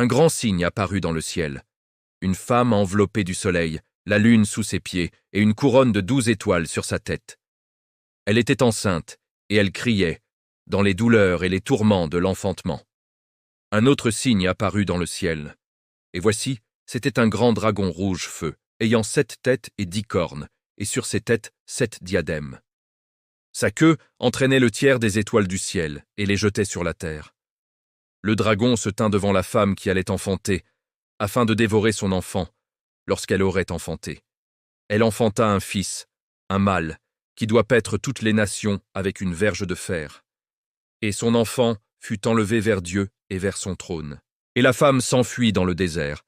un grand signe apparut dans le ciel. Une femme enveloppée du soleil, la lune sous ses pieds et une couronne de 12 étoiles sur sa tête. Elle était enceinte et elle criait, dans les douleurs et les tourments de l'enfantement. Un autre signe apparut dans le ciel. Et voici, c'était un grand dragon rouge-feu, ayant 7 têtes et 10 cornes, et sur ses têtes 7 diadèmes. Sa queue entraînait le tiers des étoiles du ciel et les jetait sur la terre. Le dragon se tint devant la femme qui allait enfanter, afin de dévorer son enfant, lorsqu'elle aurait enfanté. Elle enfanta un fils, un mâle, qui doit paître toutes les nations avec une verge de fer. Et son enfant fut enlevé vers Dieu et vers son trône. Et la femme s'enfuit dans le désert,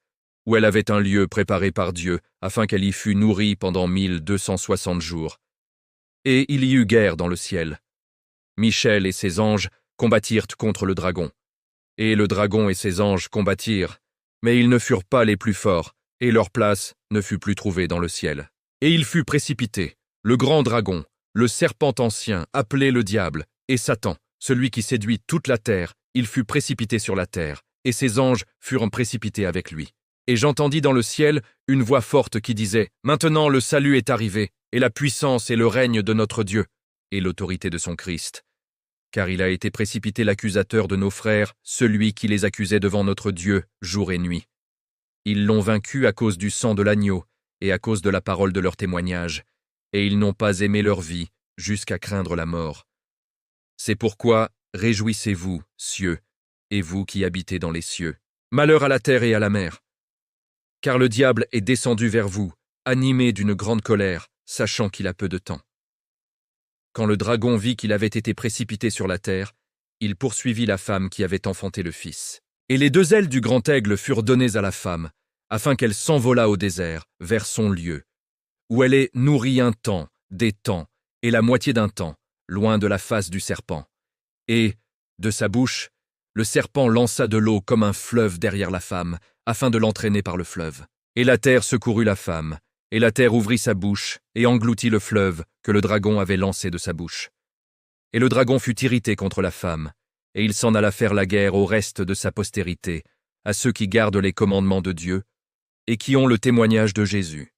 où elle avait un lieu préparé par Dieu, afin qu'elle y fût nourrie pendant 1260 jours. Et il y eut guerre dans le ciel. Michel et ses anges combattirent contre le dragon. Et le dragon et ses anges combattirent, mais ils ne furent pas les plus forts, et leur place ne fut plus trouvée dans le ciel. Et il fut précipité, le grand dragon, le serpent ancien, appelé le diable, et Satan, celui qui séduit toute la terre, il fut précipité sur la terre, et ses anges furent précipités avec lui. Et j'entendis dans le ciel une voix forte qui disait « Maintenant le salut est arrivé, et la puissance et le règne de notre Dieu, et l'autorité de son Christ. Car il a été précipité l'accusateur de nos frères, celui qui les accusait devant notre Dieu jour et nuit. Ils l'ont vaincu à cause du sang de l'agneau, et à cause de la parole de leur témoignage, et ils n'ont pas aimé leur vie jusqu'à craindre la mort. C'est pourquoi réjouissez-vous, cieux, et vous qui habitez dans les cieux. Malheur à la terre et à la mer. Car le diable est descendu vers vous, animé d'une grande colère, sachant qu'il a peu de temps. Quand le dragon vit qu'il avait été précipité sur la terre, il poursuivit la femme qui avait enfanté le fils. Et les 2 ailes du grand aigle furent données à la femme, afin qu'elle s'envolât au désert, vers son lieu, où elle est nourrie un temps, des temps, et la moitié d'un temps, loin de la face du serpent. Et, de sa bouche, le serpent lança de l'eau comme un fleuve derrière la femme, afin de l'entraîner par le fleuve. Et la terre secourut la femme, et la terre ouvrit sa bouche et engloutit le fleuve que le dragon avait lancé de sa bouche. Et le dragon fut irrité contre la femme, et il s'en alla faire la guerre au reste de sa postérité, à ceux qui gardent les commandements de Dieu et qui ont le témoignage de Jésus.